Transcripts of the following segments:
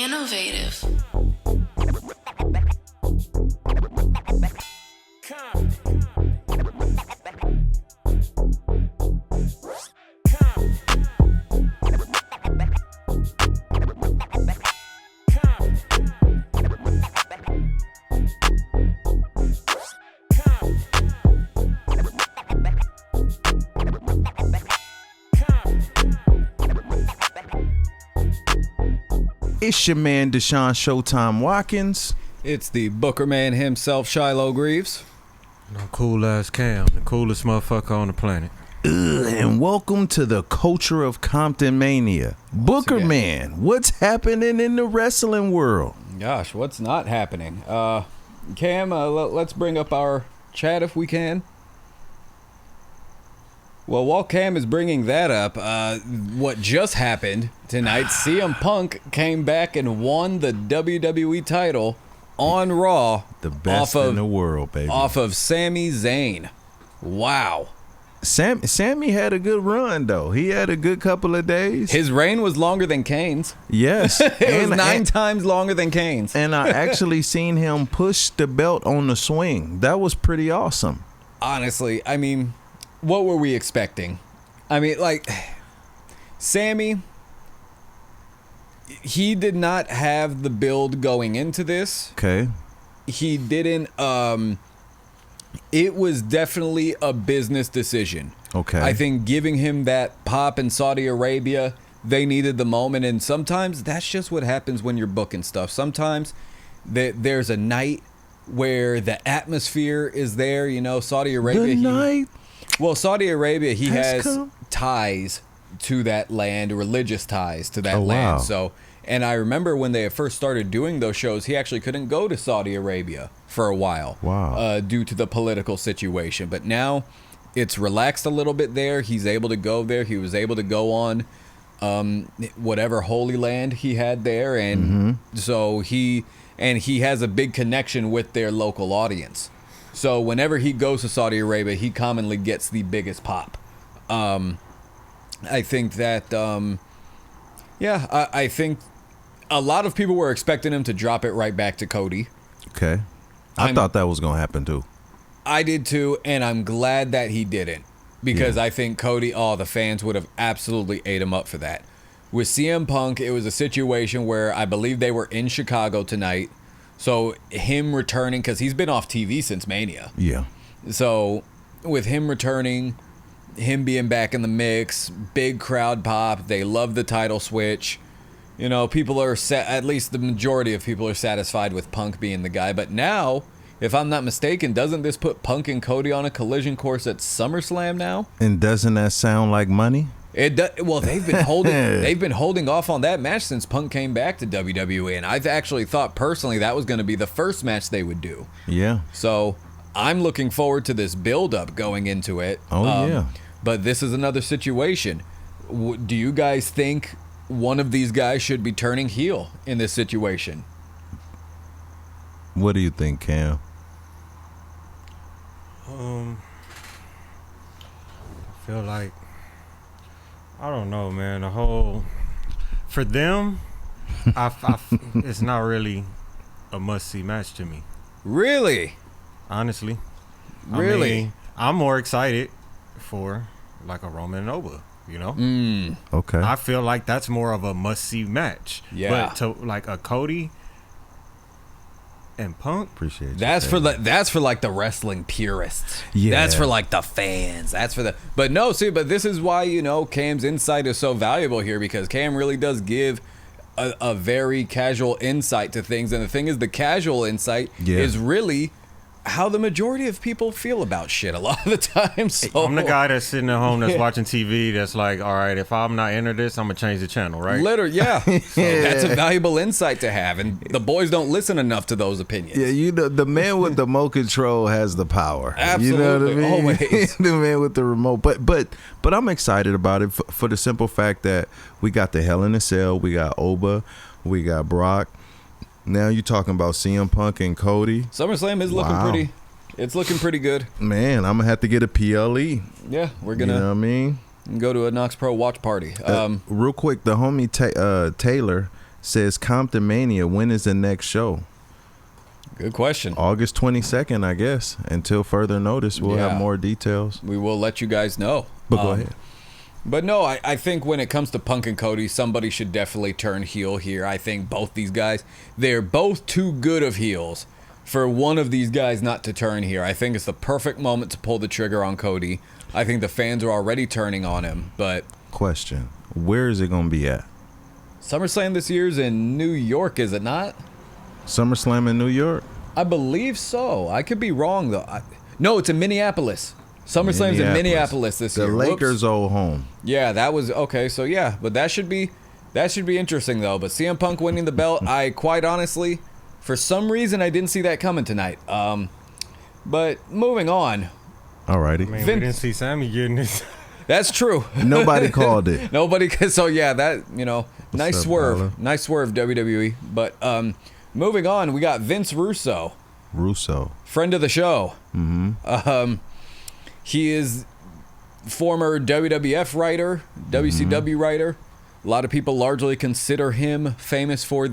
Innovative. It's your man, Deshaun Showtime Watkins. It's the Booker man himself, Shiloh Greaves. No cool ass Cam, the coolest motherfucker on the planet. And welcome to the Culture of Comptonmania. Booker man, what's happening in the wrestling world? Gosh, what's not happening? Cam, let's bring up our chat if we can. Well, while Cam is bringing that up, what just happened tonight, CM Punk came back and won the WWE title on Raw. The best in the world, baby. Off of Sami Zayn. Wow. Sammy had a good run, though. He had a good couple of days. His reign was longer than Kane's. Yes. It was nine times longer than Kane's. And I actually seen him push the belt on the swing. That was pretty awesome. Honestly, I mean, what were we expecting? I mean, like, Sammy, he did not have the build going into this. Okay. He didn't, it was definitely a business decision. Okay. I think giving him that pop in Saudi Arabia, they needed the moment, and sometimes that's just what happens when you're booking stuff. Sometimes there's a night where the atmosphere is there, you know, Saudi Arabia. Well, Saudi Arabia, he has ties to that land, religious ties to that land. Wow. So, and I remember when they first started doing those shows, he actually couldn't go to Saudi Arabia for a while. Wow. Due to the political situation. But now it's relaxed a little bit there. He's able to go there. He was able to go on whatever Holy Land he had there. And so he has a big connection with their local audience. So whenever he goes to Saudi Arabia, he commonly gets the biggest pop. I think that, I think a lot of people were expecting him to drop it right back to Cody. Okay. I thought that was going to happen too. I did too, and I'm glad that he didn't. Because I think Cody, the fans would have absolutely ate him up for that. With CM Punk, it was a situation where I believe they were in Chicago tonight. So him returning, because he's been off TV since Mania. Yeah. So with him returning, him being back in the mix, big crowd pop, they love the title switch. You know, people are, at least the majority of people are satisfied with Punk being the guy. But now, if I'm not mistaken, doesn't this put Punk and Cody on a collision course at SummerSlam now? And doesn't that sound like money? It does. Well, they've been holding off on that match since Punk came back to WWE, and I've actually thought personally that was going to be the first match they would do. Yeah. So I'm looking forward to this build-up going into it. Oh, yeah. But this is another situation. Do you guys think one of these guys should be turning heel in this situation? What do you think, Cam? I feel like, I don't know, man. For them, it's not really a must-see match to me. Really? Honestly. Really? I mean, I'm more excited for like a Roman and Oba, you know? Okay. I feel like that's more of a must-see match. Yeah. But to like a Cody and Punk, Appreciate you. That's for like the wrestling purists. Yeah. That's for like the fans. But this is why, you know, Cam's insight is so valuable here, because Cam really does give a very casual insight to things. And the thing is, the casual insight is really how the majority of people feel about shit a lot of the time. So I'm the guy that's sitting at home that's watching TV that's like, all right, if I'm not into this, I'm going to change the channel, right? Literally, yeah. So that's a valuable insight to have. And the boys don't listen enough to those opinions. Yeah, you know, the man with the remote control has the power. Absolutely, you know what I mean? always. The man with the remote. But I'm excited about it for the simple fact that we got the Hell in a Cell, we got Oba, we got Brock. Now you're talking about CM Punk and Cody. SummerSlam is looking pretty. It's looking pretty good. Man, I'm gonna have to get a PLE. Yeah, we're gonna. You know what I mean? Go to a Knox Pro watch party. Real quick, the homie Taylor says Comptonmania, when is the next show? Good question. August 22nd, I guess. Until further notice, we'll have more details. We will let you guys know. But go ahead. But no, I think when it comes to Punk and Cody, somebody should definitely turn heel here. I think both these guys, they're both too good of heels for one of these guys not to turn here. I think it's the perfect moment to pull the trigger on Cody. I think the fans are already turning on him, but... Question. Where is it going to be at? SummerSlam this year's in New York, is it not? SummerSlam in New York? I believe so. I could be wrong, though. No, it's in Minneapolis. SummerSlam's in Minneapolis this year. The Lakers' old home. Yeah, that was okay. So yeah, but that should be interesting though. But CM Punk winning the belt, I quite honestly, for some reason, I didn't see that coming tonight. But moving on. Alrighty. Man, we didn't see Sammy getting this. That's true. Nobody called it. Nobody. So yeah, that nice up, swerve, brother? nice swerve, WWE. But moving on, we got Vince Russo, friend of the show. Mm-hmm. He is former WWF writer, WCW writer. A lot of people largely consider him famous for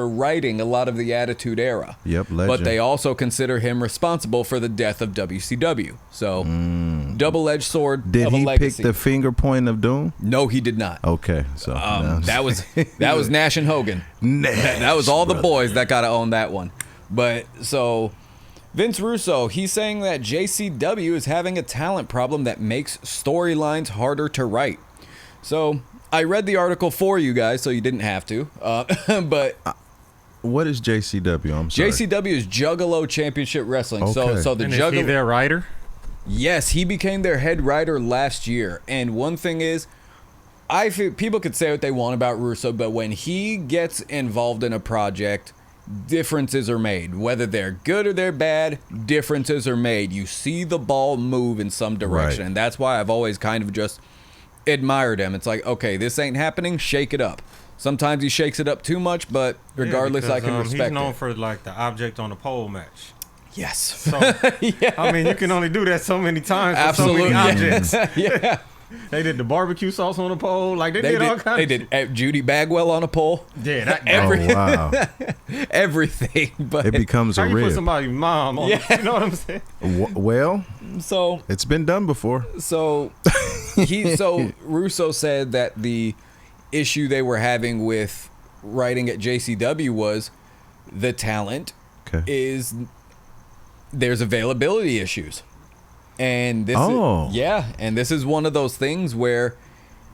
writing a lot of the Attitude Era. Yep, legend. But they also consider him responsible for the death of WCW. So, double-edged sword Did of a he legacy. pick the finger point of doom? No, he did not. Okay, so That was Nash and Hogan. That was all the boys that got to own that one. But so Vince Russo, he's saying that JCW is having a talent problem that makes storylines harder to write. So I read the article for you guys, so you didn't have to. But what is JCW? I'm sorry. JCW is Juggalo Championship Wrestling. Okay. So the And is he Juggalo. their writer? Yes, he became their head writer last year. And one thing is, I feel people could say what they want about Russo, but when he gets involved in a project, differences are made. Whether they're good or they're bad, differences are made. You see the ball move in some direction. Right. And that's why I've always kind of just admired him. It's like, okay, this ain't happening, shake it up. Sometimes he shakes it up too much, but regardless, because, I can respect he's known it. for like the object on the pole match. Yes. So, I mean, you can only do that so many times. Absolutely. For so many objects. Yeah. They did the barbecue sauce on the pole. Like, they did all kinds They did Judy Bagwell on a pole. Yeah, that Every- Oh, wow. Everything. But It becomes How a you put rib. somebody's mom on? Yeah. You know what I'm saying? Well, so it's been done before. So Russo said that the issue they were having with writing at JCW was the talent is there's availability issues. And this this is one of those things where,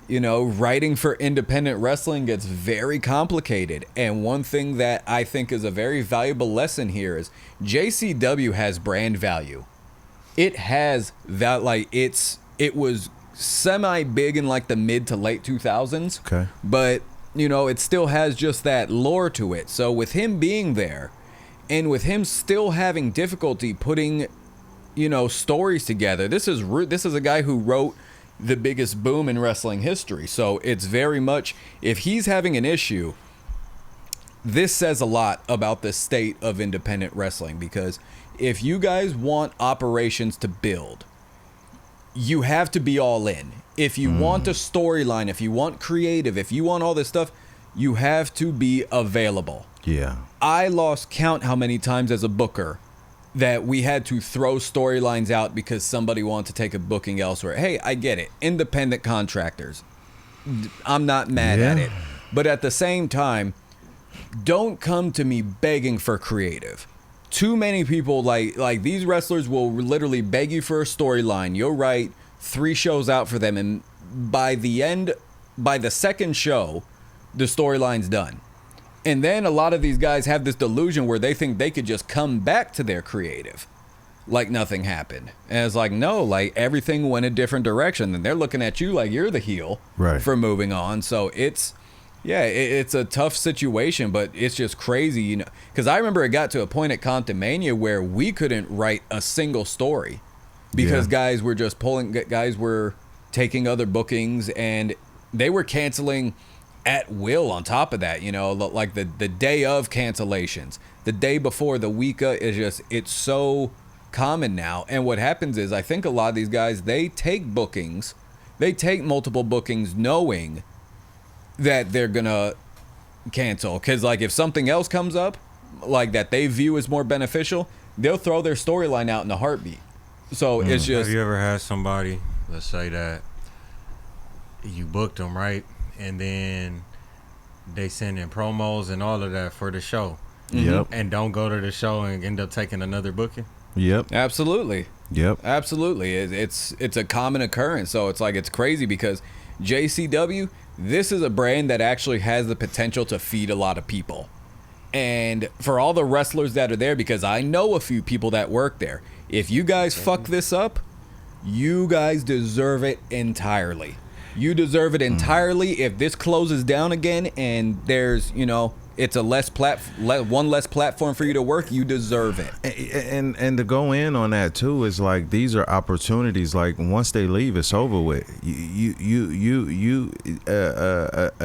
you know, writing for independent wrestling gets very complicated. And one thing that I think is a very valuable lesson here is JCW has brand value. It has that, like, it was semi big in like the mid to late 2000s. Okay. But, you know, it still has just that lore to it. So with him being there and with him still having difficulty putting, you know, stories together, this is a guy who wrote the biggest boom in wrestling history. So it's very much, if he's having an issue, this says a lot about the state of independent wrestling, because if you guys want operations to build, you have to be all in. If you want a storyline, if you want creative, if you want all this stuff, you have to be available. Yeah. I lost count how many times as a booker that we had to throw storylines out because somebody wanted to take a booking elsewhere. Hey, I get it. Independent contractors. I'm not mad at it. But at the same time, don't come to me begging for creative. Too many people, like these wrestlers will literally beg you for a storyline. You'll write 3 shows out for them, and by the second show, the storyline's done. And then a lot of these guys have this delusion where they think they could just come back to their creative like nothing happened. And it's like, no, like everything went a different direction. And they're looking at you like you're the heel for moving on. So it's a tough situation, but it's just crazy, you know, because I remember it got to a point at Comptonmania where we couldn't write a single story because guys were taking other bookings, and they were canceling at will on top of that, you know, like the day of cancellations, the day before, the week is just, it's so common now. And what happens is, I think a lot of these guys, they take multiple bookings knowing that they're gonna cancel. Because, like, if something else comes up, like, that they view as more beneficial, they'll throw their storyline out in a heartbeat. So it's just... Have you ever had somebody, let's say that you booked them, right? And then they send in promos and all of that for the show. Yep. And don't go to the show and end up taking another booking? Yep. Absolutely. Yep. Absolutely. It's a common occurrence. So it's like, it's crazy because JCW, this is a brand that actually has the potential to feed a lot of people. And for all the wrestlers that are there, because I know a few people that work there, if you guys fuck this up, you guys deserve it entirely. You deserve it entirely. If this closes down again and there's, you know, it's a one less platform for you to work, you deserve it. And to go in on that too is like, these are opportunities. Like, once they leave, it's over with. A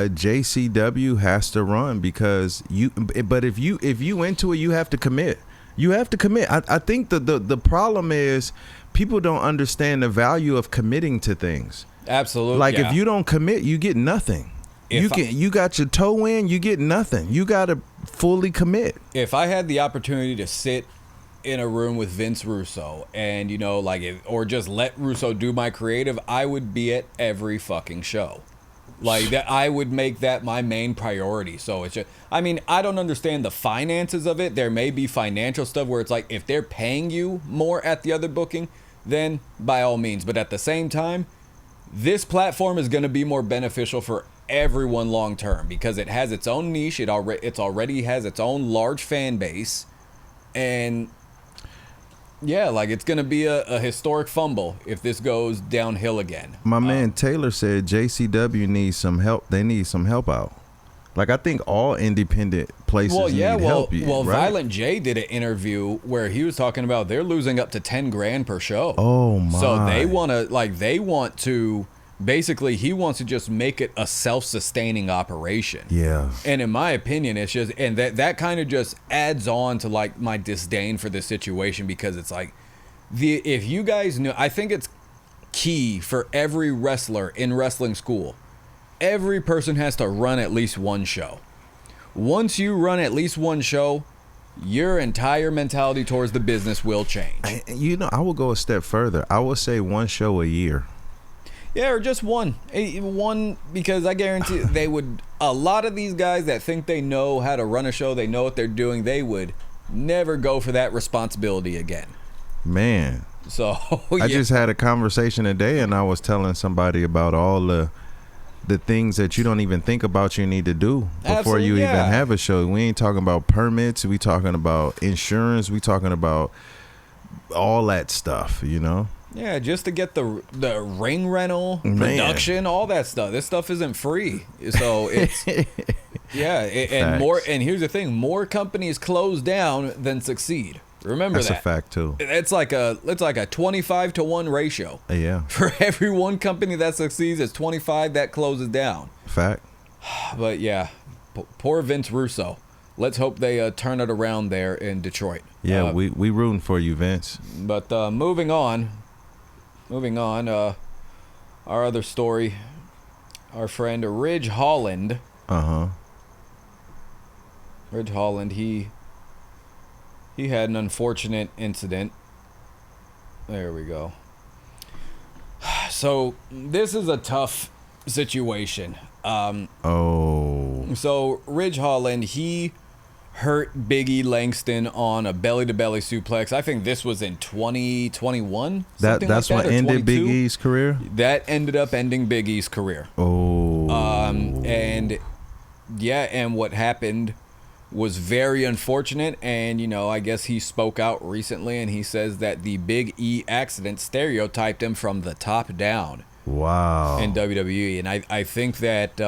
JCW has to run because you. But if you into it, you have to commit. You have to commit. I think the problem is people don't understand the value of committing to things. Absolutely. Like, if you don't commit, you get nothing. You got your toe in, you get nothing. You got to fully commit. If I had the opportunity to sit in a room with Vince Russo and, you know, like, or just let Russo do my creative, I would be at every fucking show. Like, that, I would make that my main priority. So it's just, I mean, I don't understand the finances of it. There may be financial stuff where it's like, if they're paying you more at the other booking, then by all means. But at the same time, this platform is going to be more beneficial for everyone long term because it has its own niche. It already has its own large fan base, and yeah, like, it's gonna be a historic fumble if this goes downhill again. My man Taylor said JCW needs some help. They need some help out. Like, I think all independent places need help. Well, right? Violent J did an interview where he was talking about they're losing up to $10,000 per show. Oh my! So they want to. Basically, he wants to just make it a self-sustaining operation. Yeah. And in my opinion, it's just, and that kind of just adds on to, like, my disdain for this situation because it's like, if you guys knew, I think it's key for every wrestler in wrestling school. Every person has to run at least one show. Once you run at least one show, your entire mentality towards the business will change. I will go a step further. I will say one show a year. Yeah, or just one, because I guarantee a lot of these guys that think they know how to run a show, they know what they're doing, they would never go for that responsibility again. Man. So I just had a conversation today and I was telling somebody about all the things that you don't even think about you need to do before you even have a show. We ain't talking about permits, we talking about insurance, we talking about all that stuff, you know? Yeah, just to get the ring rental, production, all that stuff. This stuff isn't free, so it's and more. And here's the thing: more companies close down than succeed. Remember that's that. A fact too. It's like a 25-to-1 ratio. Yeah. For every one company that succeeds, it's 25 that closes down. Fact. But yeah, poor Vince Russo. Let's hope they turn it around there in Detroit. Yeah, we rooting for you, Vince. But moving on. Our other story, our friend Ridge Holland. Ridge Holland, he had an unfortunate incident. There we go. So this is a tough situation. So Ridge Holland, he hurt Big E Langston on a belly-to-belly suplex. I think this was in 2021. That's what ended Big E's career? That ended up ending Big E's career. And what happened was very unfortunate. And, you know, I guess he spoke out recently and he says that the Big E accident stereotyped him from the top down. Wow. In WWE. And I think that...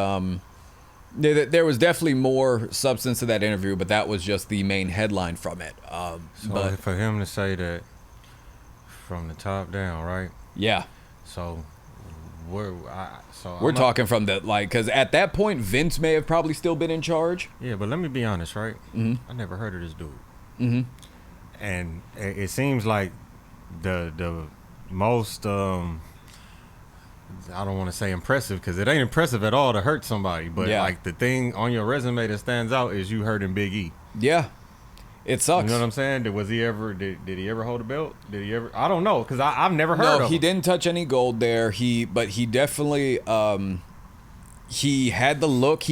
there was definitely more substance to that interview, but that was just the main headline from it. But for him to say that from the top down, right? Yeah. So we're talking from the, like, because at that point Vince may have probably still been in charge. Yeah, but let me be honest, right? Mm-hmm. I never heard of this dude. Mm-hmm. And it seems like the most I don't want to say impressive because it ain't impressive at all to hurt somebody. But like the thing on your resume that stands out is you hurting Big E. Yeah. It sucks. You know what I'm saying? Did he ever hold a belt? Did he ever? I don't know because I've never heard of him. No, he didn't touch any gold there. But he definitely he had the look.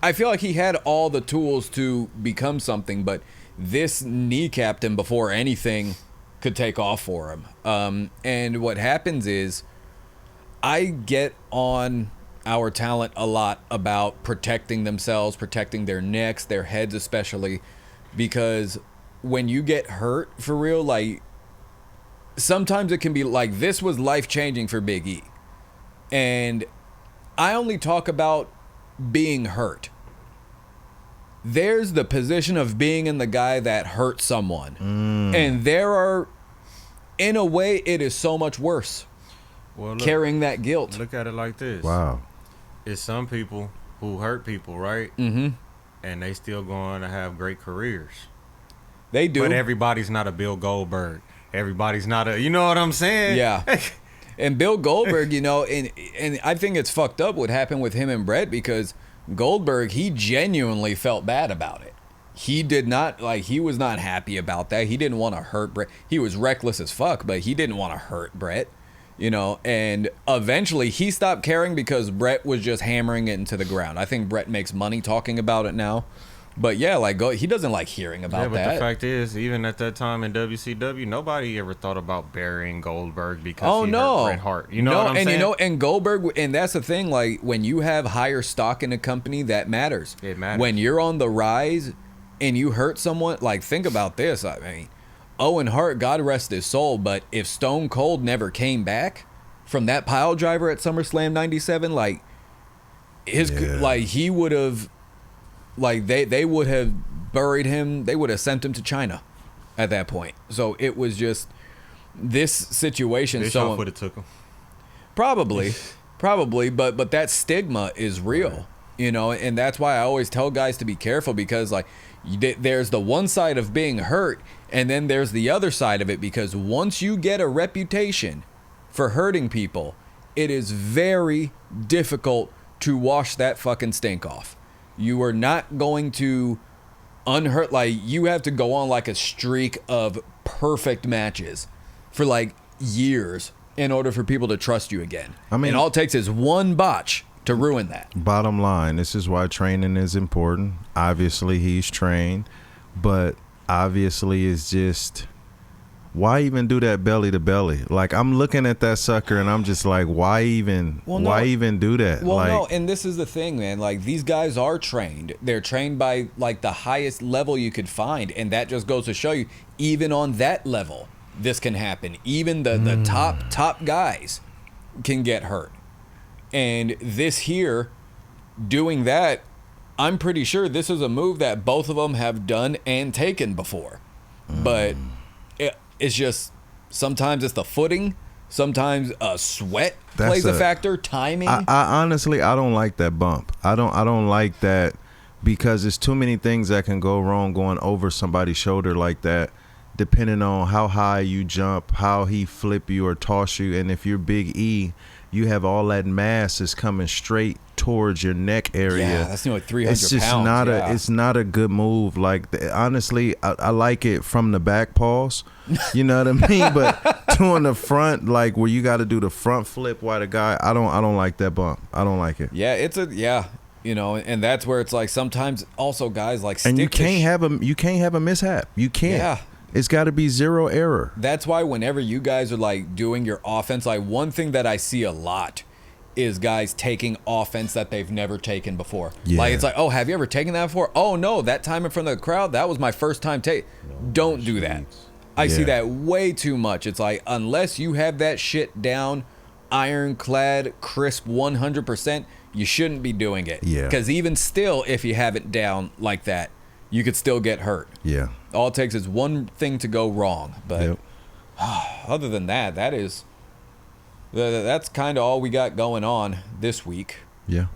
I feel like he had all the tools to become something, but this kneecapped him before anything could take off for him. And what happens is, I get on our talent a lot about protecting themselves, protecting their necks, their heads especially, because when you get hurt for real, like sometimes it can be like this was life-changing for Big E. And I only talk about being hurt. There's the position of being in the guy that hurt someone. And there are, in a way, it is so much worse. Well, look, carrying that guilt. Look at it like this. Wow. It's some people who hurt people, right? Mm-hmm. And they still going to have great careers. They do. But everybody's not a Bill Goldberg. Everybody's not a, you know what I'm saying? Yeah. And Bill Goldberg, you know, and I think it's fucked up what happened with him and Brett, because Goldberg, he genuinely felt bad about it. He did not, like, he was not happy about that. He didn't want to hurt Brett. He was reckless as fuck, but he didn't want to hurt Brett, you know, and eventually he stopped caring because Brett was just hammering it into the ground. I think Brett makes money talking about it now. But yeah, like, he doesn't like hearing about that. But the fact is, even at that time in WCW, nobody ever thought about burying Goldberg because he hurt Bret Hart. You know what I'm saying? You know, and Goldberg, and that's the thing, like, when you have higher stock in a company, that matters. It matters. When you're on the rise and you hurt someone, like, think about this. I mean, Owen Hart, God rest his soul, but if Stone Cold never came back from that pile driver at SummerSlam 97, like, he would have, like, they would have buried him. They would have sent him to China at that point. So it was just this situation. Bischoff would have took him. Probably, but that stigma is real, right. You know, and that's why I always tell guys to be careful, because, like, there's the one side of being hurt, and then there's the other side of it, because once you get a reputation for hurting people, it is very difficult to wash that fucking stink off. You are not going to unhurt, like, you have to go on like a streak of perfect matches for like years in order for people to trust you again. I mean, and all it takes is one botch to ruin that. Bottom line, this is why training is important. Obviously, he's trained, but obviously it's just, why even do that belly to belly? Like, I'm looking at that sucker and I'm just like, why even do that? Well, like, no, and this is the thing, man. Like, these guys are trained. They're trained by, like, the highest level you could find, and that just goes to show you, even on that level, this can happen. Even the top guys can get hurt. And this here, doing that, I'm pretty sure this is a move that both of them have done and taken before. But it's just, sometimes it's the footing, sometimes sweat plays a factor, timing. I honestly, I don't like that bump. I don't like that, because there's too many things that can go wrong going over somebody's shoulder like that, depending on how high you jump, how he flip you or toss you. And if you're Big E, you have all that mass is coming straight towards your neck area. Yeah, that's like 300 it's just pounds. It's not a good move. Like, honestly, I like it from the back pause. You know what I mean? But doing the front, like where you got to do the front flip while the guy, I don't like that bump. I don't like it. Yeah, you know, and that's where it's like sometimes also guys like stick, and you can't have a mishap. You can't. Yeah. It's got to be zero error. That's why whenever you guys are like doing your offense, like one thing that I see a lot is guys taking offense that they've never taken before. Yeah. Like, it's like, oh, have you ever taken that before? Oh, no, that time in front of the crowd, that was my first time Don't do that. I see that way too much. It's like, unless you have that shit down, ironclad, crisp 100%, you shouldn't be doing it. Yeah. Because even still, if you have it down like that, you could still get hurt. Yeah. All it takes is one thing to go wrong. But other than that, that's kind of all we got going on this week. Yeah.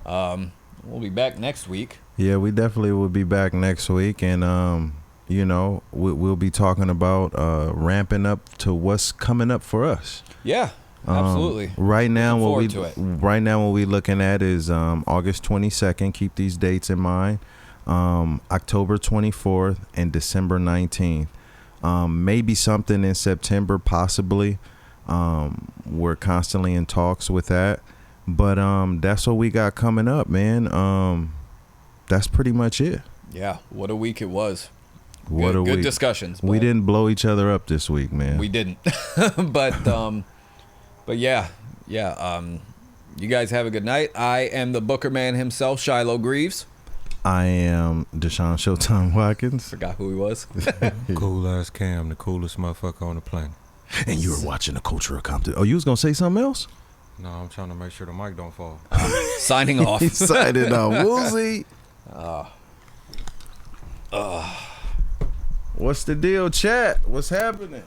We'll be back next week. Yeah, we definitely will be back next week. And, you know, we'll be talking about ramping up to what's coming up for us. Yeah. Absolutely. Right now, Looking forward to it. what we looking at is August 22nd. Keep these dates in mind. October 24th and December 19th. Maybe something in September, possibly. We're constantly in talks with that, but that's what we got coming up, man. That's pretty much it. Yeah, what a week it was. What a good week. Discussions. We didn't blow each other up this week, man. We didn't. but yeah. You guys have a good night. I am the Booker man himself, Shiloh Greaves. I am Deshaun Showtime Watkins. Forgot who he was. Cool ass Cam, the coolest motherfucker on the planet. And you were watching the Culture of Compton. Oh, you was gonna say something else? No, I'm trying to make sure the mic don't fall. Signing off. He signing off. Woozy. What's the deal, chat? What's happening?